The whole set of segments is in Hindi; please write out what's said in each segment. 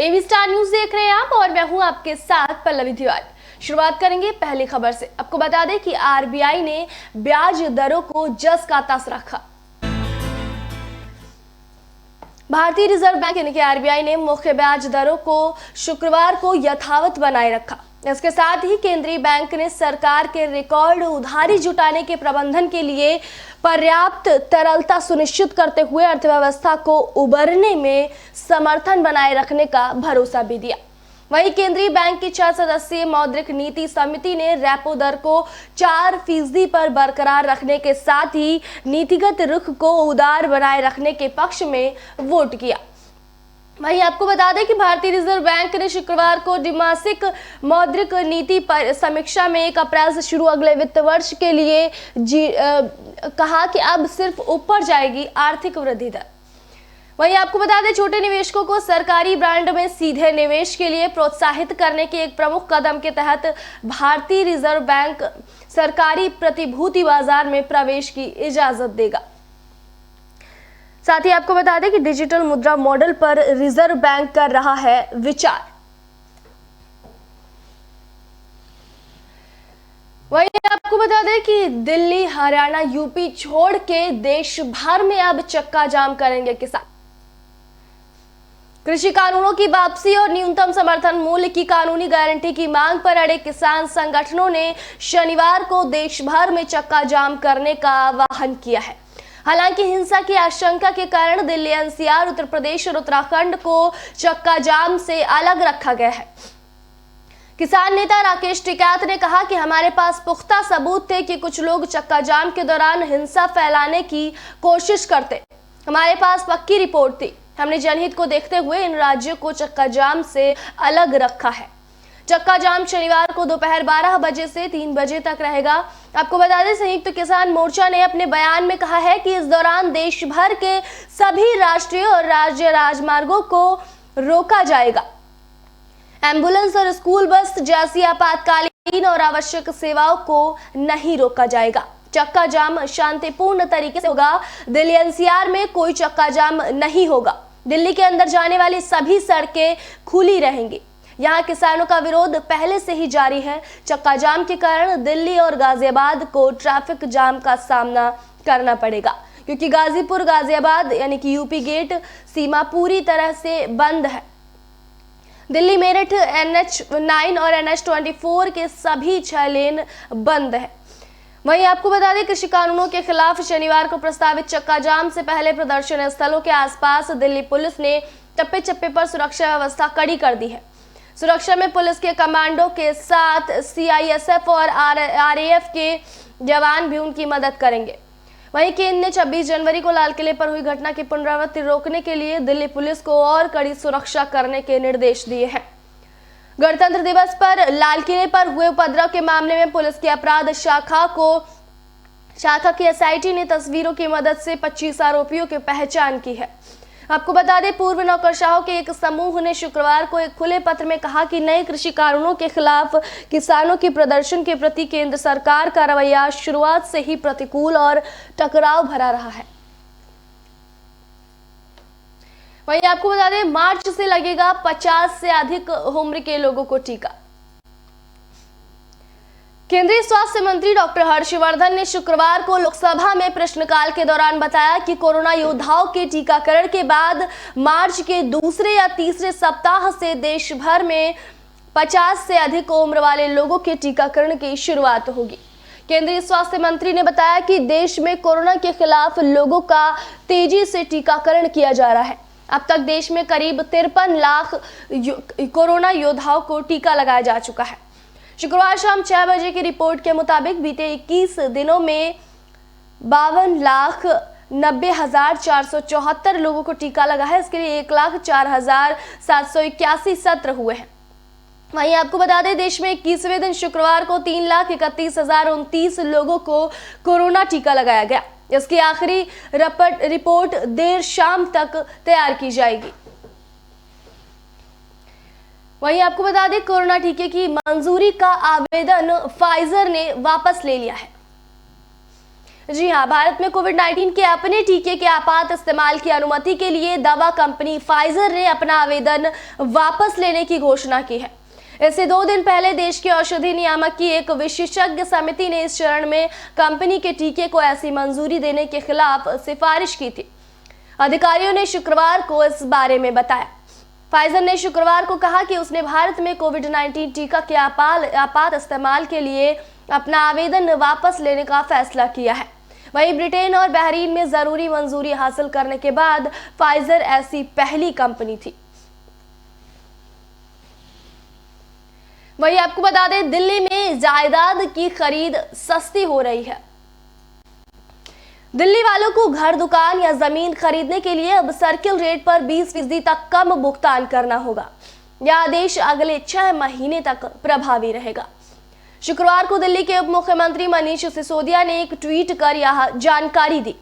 एबी स्टार न्यूज देख रहे हैं आप और मैं हूं आपके साथ पल्लवी तिवारी। शुरुआत करेंगे पहली खबर से। आपको बता दें कि आरबीआई ने ब्याज दरों को जस का तस रखा। भारतीय रिजर्व बैंक यानी कि आरबीआई ने मुख्य ब्याज दरों को शुक्रवार को यथावत बनाए रखा। इसके साथ ही केंद्रीय बैंक ने सरकार के रिकॉर्ड उधारी जुटाने के प्रबंधन के लिए पर्याप्त तरलता सुनिश्चित करते हुए अर्थव्यवस्था को उबरने में समर्थन बनाए रखने का भरोसा भी दिया। वहीं केंद्रीय बैंक की 6 सदस्यीय मौद्रिक नीति समिति ने रेपो दर को 4% पर बरकरार रखने के साथ ही नीतिगत रुख को उदार बनाए रखने के पक्ष में वोट किया। वहीं आपको बता दें कि भारतीय रिजर्व बैंक ने शुक्रवार को द्विमासिक मौद्रिक नीति पर समीक्षा में 1 अप्रैल से शुरू अगले वित्त वर्ष के लिए कहा कि अब सिर्फ ऊपर जाएगी आर्थिक वृद्धि दर। वहीं आपको बता दें छोटे निवेशकों को सरकारी बॉन्ड में सीधे निवेश के लिए प्रोत्साहित करने के एक प्रमुख कदम के तहत भारतीय रिजर्व बैंक सरकारी प्रतिभूति बाजार में प्रवेश की इजाजत देगा। साथ ही आपको बता दें कि डिजिटल मुद्रा मॉडल पर रिजर्व बैंक कर रहा है विचार। वहीं आपको बता दें कि दिल्ली, हरियाणा, यूपी छोड़ के देश भर में अब चक्का जाम करेंगे किसान। कृषि कानूनों की वापसी और न्यूनतम समर्थन मूल्य की कानूनी गारंटी की मांग पर अड़े किसान संगठनों ने शनिवार को देश भर में चक्का जाम करने का आह्वान किया है। हालांकि हिंसा की आशंका के कारण दिल्ली, एनसीआर, उत्तर प्रदेश और उत्तराखंड को चक्का जाम से अलग रखा गया है। किसान नेता राकेश टिकैत ने कहा कि हमारे पास पुख्ता सबूत थे कि कुछ लोग चक्का जाम के दौरान हिंसा फैलाने की कोशिश करते। हमारे पास पक्की रिपोर्ट थी। हमने जनहित को देखते हुए इन राज्यों को चक्का जाम से अलग रखा है। चक्का जाम शनिवार को दोपहर 12 बजे से 3 बजे तक रहेगा। आपको बता दें संयुक्त किसान मोर्चा ने अपने बयान में कहा है कि इस दौरान देश भर के सभी राष्ट्रीय और राज्य राजमार्गों को रोका जाएगा। एम्बुलेंस और स्कूल बस जैसी आपातकालीन और आवश्यक सेवाओं को नहीं रोका जाएगा। चक्का जाम शांतिपूर्ण तरीके से होगा। दिल्ली एनसीआर में कोई चक्का जाम नहीं होगा। दिल्ली के अंदर जाने वाली सभी सड़कें खुली रहेंगी। यहाँ किसानों का विरोध पहले से ही जारी है। चक्का जाम के कारण दिल्ली और गाजियाबाद को ट्रैफिक जाम का सामना करना पड़ेगा क्योंकि गाजीपुर गाजियाबाद यानी कि यूपी गेट सीमा पूरी तरह से बंद है। दिल्ली मेरठ NH9 और NH24 के सभी 6 लेन बंद है। वहीं आपको बता दें कृषि कानूनों के खिलाफ शनिवार को प्रस्तावित चक्का जाम से पहले प्रदर्शन स्थलों के आसपास दिल्ली पुलिस ने चप्पे चप्पे पर सुरक्षा व्यवस्था कड़ी कर दी है। सुरक्षा में पुलिस के कमांडो के साथ CISF और RAF के जवान भी उनकी मदद करेंगे। वहीं केंद्र ने 26 जनवरी को लाल किले पर हुई घटना की पुनरावृत्ति रोकने के लिए दिल्ली पुलिस को और कड़ी सुरक्षा करने के निर्देश दिए हैं। गणतंत्र दिवस पर लाल किले पर हुए उपद्रव के मामले में पुलिस की अपराध शाखा की SIT ने तस्वीरों की मदद से 25 आरोपियों की पहचान की है। आपको बता दें पूर्व नौकरशाहों के एक समूह ने शुक्रवार को एक खुले पत्र में कहा कि नए कृषि कानूनों के खिलाफ किसानों के प्रदर्शन के प्रति केंद्र सरकार का रवैया शुरुआत से ही प्रतिकूल और टकराव भरा रहा है। वहीं आपको बता दें मार्च से लगेगा 50 से अधिक उम्र के लोगों को टीका। केंद्रीय स्वास्थ्य मंत्री डॉक्टर हर्षवर्धन ने शुक्रवार को लोकसभा में प्रश्नकाल के दौरान बताया कि कोरोना योद्धाओं के टीकाकरण के बाद मार्च के दूसरे या तीसरे सप्ताह से देश भर में 50 से अधिक उम्र वाले लोगों के टीकाकरण की शुरुआत होगी। केंद्रीय स्वास्थ्य मंत्री ने बताया कि देश में कोरोना के खिलाफ लोगों का तेजी से टीकाकरण किया जा रहा है। अब तक देश में करीब 53 लाख कोरोना योद्धाओं को टीका लगाया जा चुका है। शुक्रवार शाम 6 बजे की रिपोर्ट के मुताबिक बीते 21 दिनों में 52,90,474 लोगों को टीका लगा है। इसके लिए 1,04,781 सत्र हुए हैं। वहीं आपको बता दें देश में 21वें दिन शुक्रवार को 3,31,029 लोगों को कोरोना टीका लगाया गया। इसकी आखिरी रिपोर्ट देर शाम तक तैयार की जाएगी। वहीं आपको बता दें कोरोना टीके की मंजूरी का आवेदन फाइजर ने वापस ले लिया है। जी हाँ, भारत में कोविड-19 के अपने टीके के आपात इस्तेमाल की अनुमति के लिए दवा कंपनी फाइजर ने अपना आवेदन वापस लेने की घोषणा की है। इससे 2 दिन पहले देश के औषधि नियामक की एक विशेषज्ञ समिति ने इस चरण में कंपनी के टीके को ऐसी मंजूरी देने के खिलाफ सिफारिश की थी। अधिकारियों ने शुक्रवार को इस बारे में बताया। फाइजर ने शुक्रवार को कहा कि उसने भारत में कोविड-19 टीका के आपात इस्तेमाल के लिए अपना आवेदन वापस लेने का फैसला किया है। वहीं ब्रिटेन और बहरीन में जरूरी मंजूरी हासिल करने के बाद फाइजर ऐसी पहली कंपनी थी। वहीं आपको बता दें, दिल्ली में जायदाद की खरीद सस्ती हो रही है। दिल्ली वालों को घर, दुकान या जमीन खरीदने के लिए अब सर्किल रेट पर 20% तक कम भुगतान करना होगा। यह आदेश अगले 6 महीने तक प्रभावी रहेगा। शुक्रवार को दिल्ली के उप मुख्यमंत्री मनीष सिसोदिया ने एक ट्वीट कर यह जानकारी दी।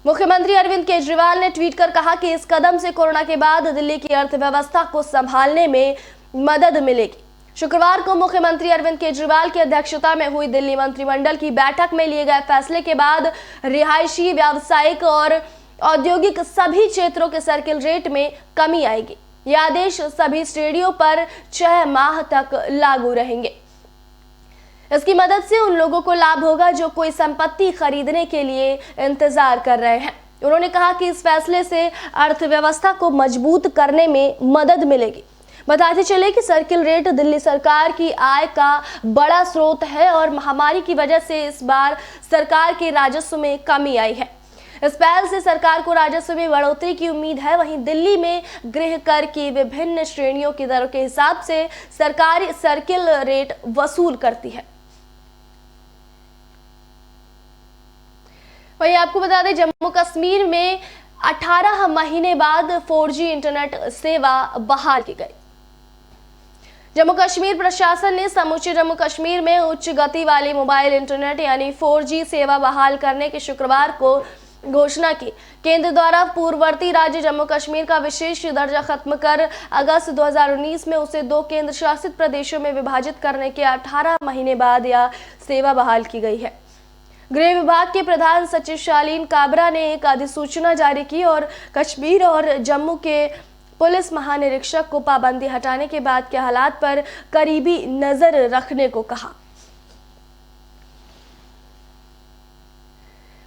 मुख्यमंत्री अरविंद केजरीवाल ने ट्वीट कर कहा कि इस कदम से कोरोना के बाद दिल्ली की अर्थव्यवस्था को संभालने में मदद मिलेगी। शुक्रवार को मुख्यमंत्री अरविंद केजरीवाल की अध्यक्षता में हुई दिल्ली मंत्रिमंडल की बैठक में लिए गए फैसले के बाद रिहायशी, व्यावसायिक और औद्योगिक सभी क्षेत्रों के सर्किल रेट में कमी आएगी। यह आदेश सभी श्रेणियों पर 6 माह तक लागू रहेंगे। इसकी मदद से उन लोगों को लाभ होगा जो कोई संपत्ति खरीदने के लिए इंतजार कर रहे हैं। उन्होंने कहा कि इस फैसले से अर्थव्यवस्था को मजबूत करने में मदद मिलेगी। बताते चले कि सर्किल रेट दिल्ली सरकार की आय का बड़ा स्रोत है और महामारी की वजह से इस बार सरकार के राजस्व में कमी आई है। इस पहल से सरकार को राजस्व में बढ़ोतरी की उम्मीद है। वहीं दिल्ली में गृह कर की विभिन्न श्रेणियों की दरों के हिसाब से सरकार सर्किल रेट वसूल करती है। वहीं आपको बता दें, जम्मू कश्मीर में 18 महीने बाद 4G इंटरनेट सेवा बहाल की गई। जम्मू कश्मीर प्रशासन ने समूचे जम्मू कश्मीर में उच्च गति वाली मोबाइल इंटरनेट यानी 4G सेवा बहाल करने की शुक्रवार को घोषणा की। केंद्र द्वारा पूर्ववर्ती राज्य जम्मू कश्मीर का विशेष दर्जा खत्म कर अगस्त 2019 में उसे 2 केंद्र शासित प्रदेशों में विभाजित करने के 18 महीने बाद यह सेवा बहाल की गई है। गृह विभाग के प्रधान सचिव शालीन काबरा ने एक अधिसूचना जारी की और कश्मीर और जम्मू के पुलिस महानिरीक्षक को पाबंदी हटाने के बाद के हालात पर करीबी नजर रखने को कहा।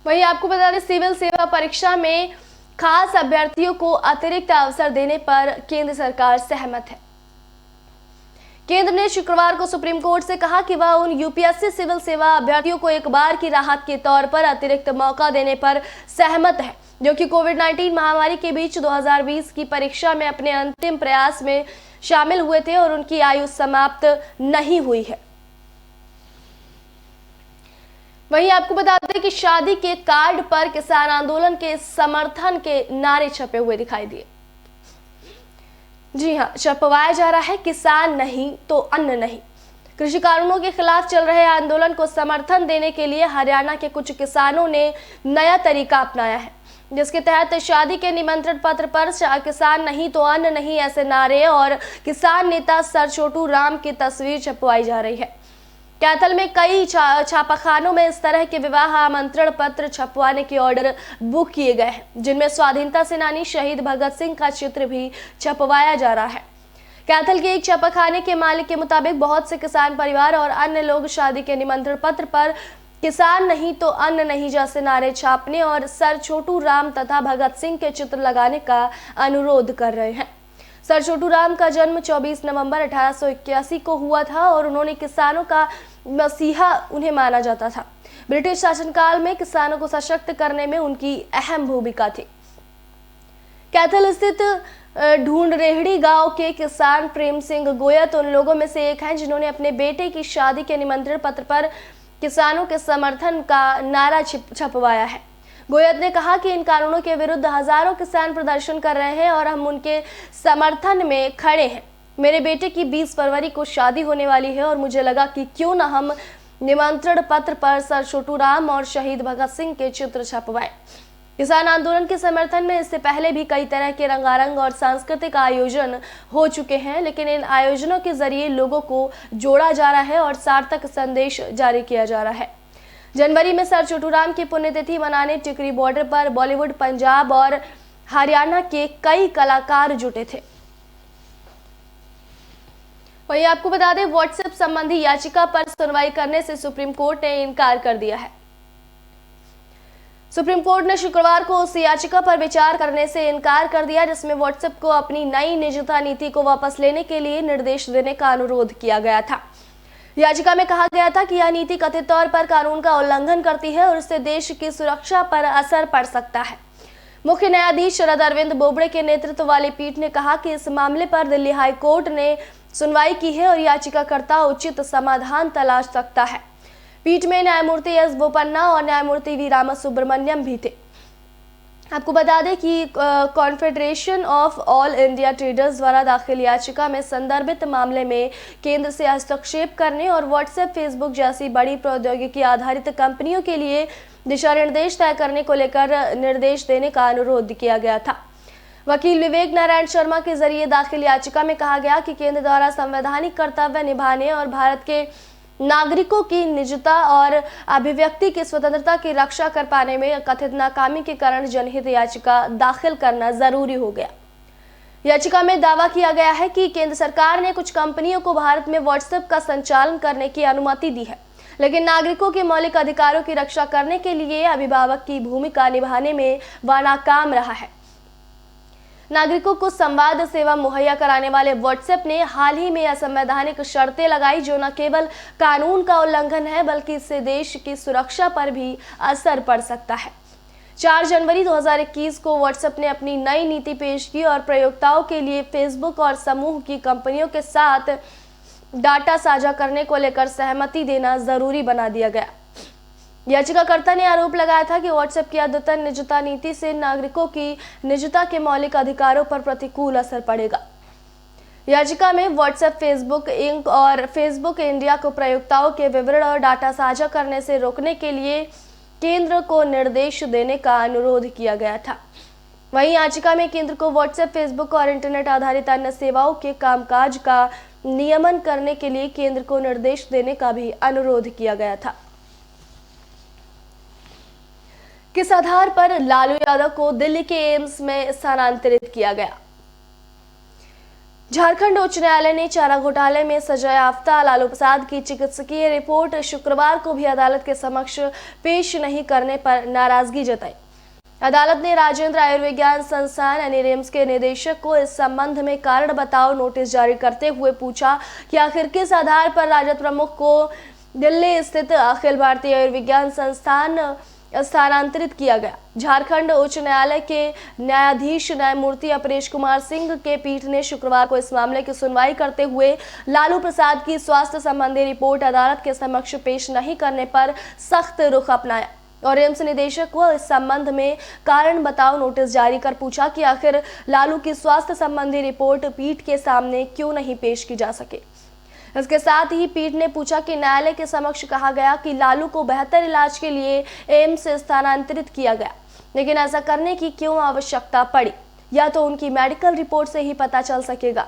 वहीं आपको बता दें, सिविल सेवा परीक्षा में खास अभ्यर्थियों को अतिरिक्त अवसर देने पर केंद्र सरकार सहमत है। केंद्र ने शुक्रवार को सुप्रीम कोर्ट से कहा कि वह उन यूपीएससी सिविल सेवा अभ्यर्थियों को एक बार की राहत के तौर पर अतिरिक्त मौका देने पर सहमत है जो कि कोविड-19 महामारी के बीच 2020 की परीक्षा में अपने अंतिम प्रयास में शामिल हुए थे और उनकी आयु समाप्त नहीं हुई है। वहीं आपको बता दें कि शादी के कार्ड पर किसान आंदोलन के समर्थन के नारे छपे हुए दिखाई दिए। जी हाँ, छपवाया जा रहा है किसान नहीं तो अन्न नहीं। कृषि कानूनों के खिलाफ चल रहे आंदोलन को समर्थन देने के लिए हरियाणा के कुछ किसानों ने नया तरीका अपनाया है, जिसके तहत शादी के निमंत्रण पत्र पर किसान नहीं तो अन्न नहीं ऐसे नारे और किसान नेता सर छोटू राम की तस्वीर छपवाई जा रही है। कैथल में कई छापाखानों में इस तरह के विवाह आमंत्रण पत्र छपवाने के ऑर्डर बुक किए गए हैं, जिनमें स्वाधीनता सेनानी शहीद भगत सिंह का चित्र भी छपवाया जा रहा है। कैथल के एक छापाखाने के मालिक के मुताबिक बहुत से किसान परिवार और अन्य लोग शादी के निमंत्रण पत्र पर किसान नहीं तो अन्न नहीं जैसे नारे छापने और सर छोटू राम तथा भगत सिंह के चित्र लगाने का अनुरोध कर रहे हैं। सर छोटू राम का जन्म 24 नवंबर 1881 को हुआ था और उन्होंने किसानों का मसीहा उन्हें माना जाता था। ब्रिटिश शासनकाल में किसानों को सशक्त करने में उनकी अहम भूमिका थी। कैथल स्थित ढूंढरेहड़ी गांव के किसान प्रेम सिंह गोयत उन लोगों में से एक हैं जिन्होंने अपने बेटे की शादी के निमंत्रण पत्र पर किसानों के समर्थन का नारा छपवाया है। गोयत ने कहा कि इन कानूनों के विरुद्ध हजारों किसान प्रदर्शन कर रहे हैं और हम उनके समर्थन में खड़े हैं। मेरे बेटे की 20 फरवरी को शादी होने वाली है और मुझे लगा कि क्यों ना हम निमंत्रण पत्र पर सर छोटू राम और शहीद भगत सिंह के चित्र छपवाएं। किसान आंदोलन के समर्थन में इससे पहले भी कई तरह के रंगारंग और सांस्कृतिक आयोजन हो चुके हैं, लेकिन इन आयोजनों के जरिए लोगों को जोड़ा जा रहा है और सार्थक संदेश जारी किया जा रहा है। जनवरी में सर छोटूराम की पुण्यतिथि मनाने टिकरी बॉर्डर पर बॉलीवुड, पंजाब और हरियाणा के कई कलाकार जुटे थे। वहीं आपको बता दें, व्हाट्सएप संबंधी याचिका पर सुनवाई करने से सुप्रीम कोर्ट ने इनकार कर दिया है। सुप्रीम कोर्ट ने शुक्रवार को उस याचिका पर विचार करने से इनकार कर दिया जिसमें व्हाट्सएप को अपनी नई निजता नीति को वापस लेने के लिए निर्देश देने का अनुरोध किया गया था। याचिका में कहा गया था कि यह नीति कथित तौर पर कानून का उल्लंघन करती है और इससे देश की सुरक्षा पर असर पड़ सकता है। मुख्य न्यायाधीश शरद अरविंद बोबड़े के नेतृत्व वाली पीठ ने कहा कि इस मामले पर दिल्ली हाई कोर्ट ने सुनवाई की है और याचिकाकर्ता उचित समाधान तलाश सकता है। पीठ में न्यायमूर्ति एस बोपन्ना और न्यायमूर्ति वी रामासुब्रमण्यम भी थे। आपको बता दें कि confederation of all India traders द्वारा दाखिल याचिका में संदर्भित मामले में केंद्र से हस्तक्षेप करने और व्हाट्सएप, फेसबुक जैसी बड़ी प्रौद्योगिकी आधारित कंपनियों के लिए दिशा निर्देश तय करने को लेकर निर्देश देने का अनुरोध किया गया था। वकील विवेक नारायण शर्मा के जरिए दाखिल याचिका में कहा गया कि केंद्र द्वारा संवैधानिक कर्तव्य निभाने और भारत के नागरिकों की निजता और अभिव्यक्ति की स्वतंत्रता की रक्षा कर पाने में कथित नाकामी के कारण जनहित याचिका दाखिल करना जरूरी हो गया। याचिका में दावा किया गया है कि केंद्र सरकार ने कुछ कंपनियों को भारत में व्हाट्सएप का संचालन करने की अनुमति दी है, लेकिन नागरिकों के मौलिक अधिकारों की रक्षा करने के लिए अभिभावक की भूमिका निभाने में वह नाकाम रहा है। नागरिकों को संवाद सेवा मुहैया कराने वाले व्हाट्सएप ने हाल ही में असंवैधानिक शर्तें लगाई जो न केवल कानून का उल्लंघन है बल्कि इससे देश की सुरक्षा पर भी असर पड़ सकता है। 4 जनवरी 2021 को व्हाट्सएप ने अपनी नई नीति पेश की और प्रयोक्ताओं के लिए फेसबुक और समूह की कंपनियों के साथ डाटा साझा करने को लेकर सहमति देना जरूरी बना दिया गया। याचिकाकर्ता ने आरोप लगाया था कि व्हाट्सएप की अद्यतन निजता नीति से नागरिकों की निजता के मौलिक अधिकारों पर प्रतिकूल असर पड़ेगा। याचिका में व्हाट्सएप, फेसबुक इंक और फेसबुक इंडिया को प्रयोक्ताओं के विवरण और डाटा साझा करने से रोकने के लिए केंद्र को निर्देश देने का अनुरोध किया गया था। वहीं याचिका में केंद्र को व्हाट्सएप, फेसबुक और इंटरनेट आधारित अन्य सेवाओं के कामकाज का नियमन करने के लिए केंद्र को निर्देश देने का भी अनुरोध किया गया था। किस आधार पर लालू यादव को दिल्ली के एम्स में स्थानांतरित किया गया? झारखंड उच्च न्यायालय ने चारा घोटाले में सजायाफ्ता लालू प्रसाद की चिकित्सकीय रिपोर्ट शुक्रवार को भी अदालत के समक्ष पेश नहीं करने पर नाराजगी जताई। अदालत ने राजेंद्र आयुर्विज्ञान संस्थान यानी रिम्स के निदेशक को इस संबंध में कारण बताओ नोटिस जारी करते हुए पूछा कि आखिर किस आधार पर राजद प्रमुख को दिल्ली स्थित अखिल भारतीय आयुर्विज्ञान संस्थान स्थानांतरित किया गया। झारखंड उच्च न्यायालय के न्यायाधीश न्यायमूर्ति अपरेश कुमार सिंह के पीठ ने शुक्रवार को इस मामले की सुनवाई करते हुए लालू प्रसाद की स्वास्थ्य संबंधी रिपोर्ट अदालत के समक्ष पेश नहीं करने पर सख्त रुख अपनाया और एम्स निदेशक को इस संबंध में कारण बताओ नोटिस जारी कर पूछा कि आखिर लालू की स्वास्थ्य संबंधी रिपोर्ट पीठ के सामने क्यों नहीं पेश की जा सके। इसके साथ ही पीठ ने पूछा कि न्यायालय के समक्ष कहा गया कि लालू को बेहतर इलाज के लिए एम्स से स्थानांतरित किया गया, लेकिन ऐसा करने की क्यों आवश्यकता पड़ी, या तो उनकी मेडिकल रिपोर्ट से ही पता चल सकेगा।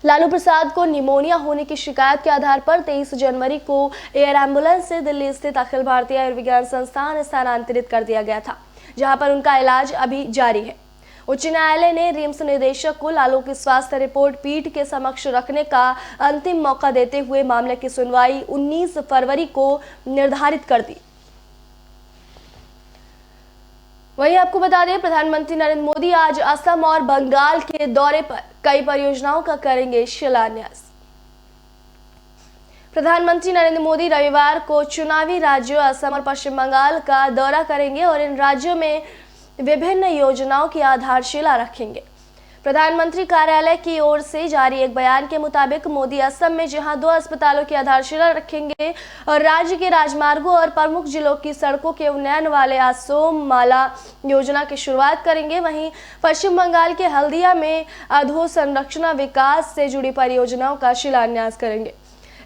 लालू प्रसाद को निमोनिया होने की शिकायत के आधार पर 23 जनवरी को एयर एम्बुलेंस से दिल्ली स्थित अखिल भारतीय आयुर्विज्ञान संस्थान स्थानांतरित कर दिया गया था, जहां पर उनका इलाज अभी जारी है। उच्च न्यायालय ने रिम्स निदेशक को लालू की स्वास्थ्य रिपोर्ट पीठ के समक्ष रखने का अंतिम मौका देते हुए मामले की सुनवाई 19 फरवरी को निर्धारित कर दी। वहीं आपको बता दें, प्रधानमंत्री नरेंद्र मोदी आज असम और बंगाल के दौरे पर कई परियोजनाओं का करेंगे शिलान्यास। प्रधानमंत्री नरेंद्र मोदी रविवार को चुनावी राज्यों असम और पश्चिम बंगाल का दौरा करेंगे और इन राज्यों में विभिन्न योजनाओं की आधारशिला रखेंगे। प्रधानमंत्री कार्यालय की ओर से जारी एक बयान के मुताबिक मोदी असम में जहां 2 अस्पतालों की आधारशिला रखेंगे और राज्य के राजमार्गों और प्रमुख जिलों की सड़कों के उन्नयन वाले असोम माला योजना की शुरुआत करेंगे, वहीं पश्चिम बंगाल के हल्दिया में अधोसंरचना विकास से जुड़ी परियोजनाओं का शिलान्यास करेंगे।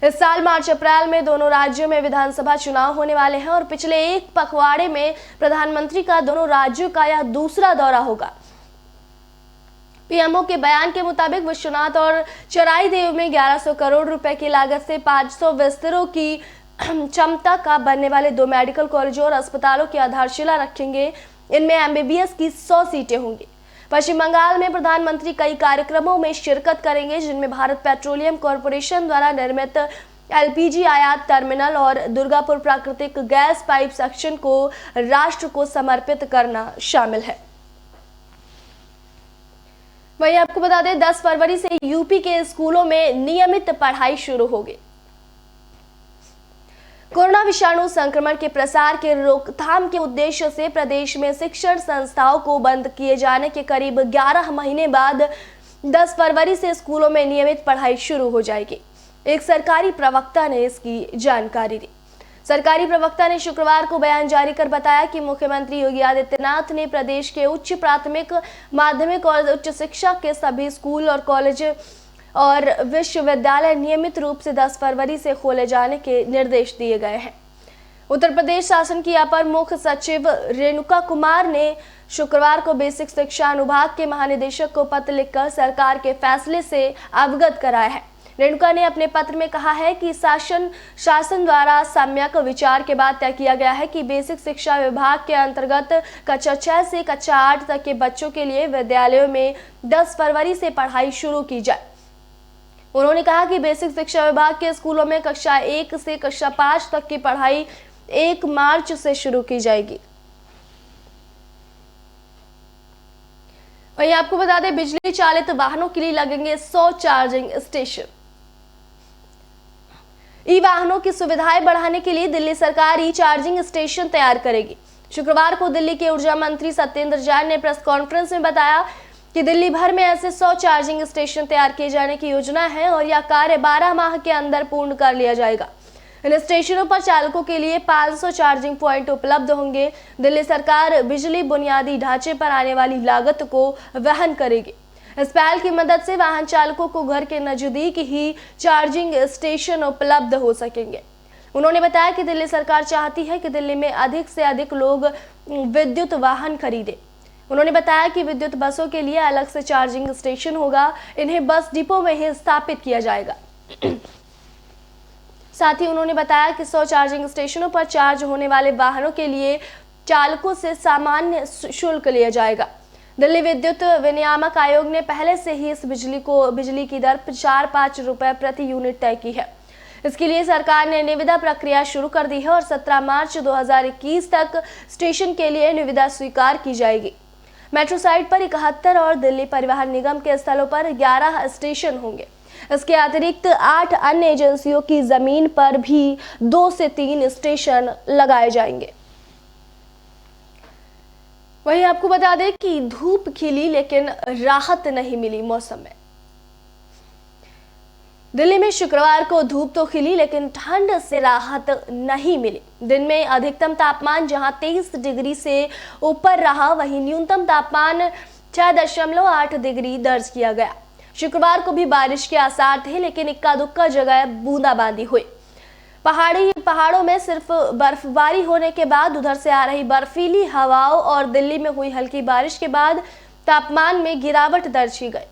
इस साल मार्च अप्रैल में दोनों राज्यों में विधानसभा चुनाव होने वाले हैं और पिछले एक पखवाड़े में प्रधानमंत्री का दोनों राज्यों का यह दूसरा दौरा होगा। पीएमओ के बयान के मुताबिक विश्वनाथ और चराईदेव में 1100 करोड़ रुपए की लागत से 500 बिस्तरों की क्षमता का बनने वाले 2 मेडिकल कॉलेजों और अस्पतालों की आधारशिला रखेंगे। इनमें एमबीबीएस की 100 सीटें होंगी। पश्चिम बंगाल में प्रधानमंत्री कई कार्यक्रमों में शिरकत करेंगे, जिनमें भारत पेट्रोलियम कॉरपोरेशन द्वारा निर्मित एलपीजी आयात टर्मिनल और दुर्गापुर प्राकृतिक गैस पाइप सेक्शन को राष्ट्र को समर्पित करना शामिल है। वहीं आपको बता दें, 10 फरवरी से यूपी के स्कूलों में नियमित पढ़ाई शुरू होगी। कोरोना विषाणु संक्रमण के प्रसार के रोकथाम के उद्देश्य से प्रदेश में शिक्षण संस्थाओं को बंद किए जाने के करीब 11 महीने बाद 10 फरवरी से स्कूलों में नियमित पढ़ाई शुरू हो जाएगी। एक सरकारी प्रवक्ता ने इसकी जानकारी दी। सरकारी प्रवक्ता ने शुक्रवार को बयान जारी कर बताया कि मुख्यमंत्री योगी आदित्यनाथ ने प्रदेश के उच्च प्राथमिक, माध्यमिक और उच्च शिक्षा के सभी स्कूल और कॉलेज और विश्वविद्यालय नियमित रूप से 10 फरवरी से खोले जाने के निर्देश दिए गए हैं। उत्तर प्रदेश शासन की अपर मुख्य सचिव रेणुका कुमार ने शुक्रवार को बेसिक शिक्षा अनुभाग के महानिदेशक को पत्र लिखकर सरकार के फैसले से अवगत कराया है। रेणुका ने अपने पत्र में कहा है कि शासन द्वारा सम्यक विचार के बाद तय किया गया है कि बेसिक शिक्षा विभाग के अंतर्गत कक्षा 6 से कक्षा 8 तक के बच्चों के लिए विद्यालयों में 10 फरवरी से पढ़ाई शुरू की जाए। उन्होंने कहा कि बेसिक शिक्षा विभाग के स्कूलों में कक्षा 1 से कक्षा 5 तक की पढ़ाई 1 मार्च से शुरू की जाएगी। वहीं आपको बता दें, बिजली चालित वाहनों के लिए लगेंगे 100 चार्जिंग स्टेशन। ई वाहनों की सुविधाएं बढ़ाने के लिए दिल्ली सरकार ई चार्जिंग स्टेशन तैयार करेगी। शुक्रवार को दिल्ली के ऊर्जा मंत्री सत्येंद्र जैन ने प्रेस कॉन्फ्रेंस में बताया कि दिल्ली भर में ऐसे 100 चार्जिंग स्टेशन तैयार किए जाने की योजना है और यह कार्य 12 माह के अंदर पूर्ण कर लिया जाएगा। इन स्टेशनों पर चालकों के लिए 500 चार्जिंग पॉइंट उपलब्ध होंगे। दिल्ली सरकार बिजली बुनियादी ढांचे पर आने वाली लागत को वहन करेगी। इस पहल की मदद से वाहन चालकों को घर के नजदीक ही चार्जिंग स्टेशन उपलब्ध हो सकेंगे। उन्होंने बताया कि दिल्ली सरकार चाहती है कि दिल्ली में अधिक से अधिक लोग विद्युत वाहन खरीदें। उन्होंने बताया कि विद्युत बसों के लिए अलग से चार्जिंग स्टेशन होगा, इन्हें बस डिपो में ही स्थापित किया जाएगा। साथ ही उन्होंने बताया कि 100 चार्जिंग स्टेशनों पर चार्ज होने वाले वाहनों के लिए चालकों से सामान्य शुल्क लिया जाएगा। दिल्ली विद्युत विनियामक आयोग ने पहले से ही इस बिजली की दर 4-5 रुपए प्रति यूनिट तय की है। इसके लिए सरकार ने निविदा प्रक्रिया शुरू कर दी है और 17 मार्च 2021 तक स्टेशन के लिए निविदा स्वीकार की जाएगी। मेट्रो साइट पर 71 और दिल्ली परिवहन निगम के स्थलों पर 11 स्टेशन होंगे। इसके अतिरिक्त 8 अन्य एजेंसियों की जमीन पर भी 2 से 3 स्टेशन लगाए जाएंगे। वहीं आपको बता दें कि धूप खिली लेकिन राहत नहीं मिली मौसम में। दिल्ली में शुक्रवार को धूप तो खिली लेकिन ठंड से राहत नहीं मिली। दिन में अधिकतम तापमान जहां 23 डिग्री से ऊपर रहा, वहीं न्यूनतम तापमान 6.8 डिग्री दर्ज किया गया। शुक्रवार को भी बारिश के आसार थे, लेकिन इक्का दुक्का जगह बूंदाबांदी हुई। पहाड़ों में सिर्फ बर्फबारी होने के बाद उधर से आ रही बर्फीली हवाओं और दिल्ली में हुई हल्की बारिश के बाद तापमान में गिरावट दर्ज की गई।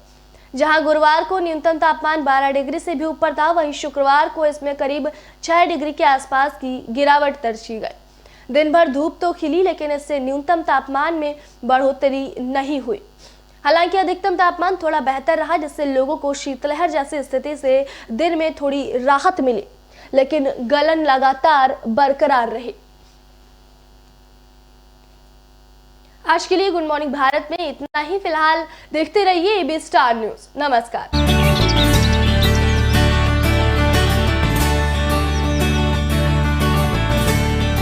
जहां गुरुवार को न्यूनतम तापमान 12 डिग्री से भी ऊपर था, वहीं शुक्रवार को इसमें करीब 6 डिग्री के आसपास की गिरावट दर्ज की गई। दिन भर धूप तो खिली, लेकिन इससे न्यूनतम तापमान में बढ़ोतरी नहीं हुई। हालांकि अधिकतम तापमान थोड़ा बेहतर रहा, जिससे लोगों को शीतलहर जैसी स्थिति से दिन में थोड़ी राहत मिली, लेकिन गलन लगातार बरकरार रही। आज के लिए गुड मॉर्निंग भारत में इतना ही। फिलहाल देखते रहिए एबी स्टार न्यूज। नमस्कार।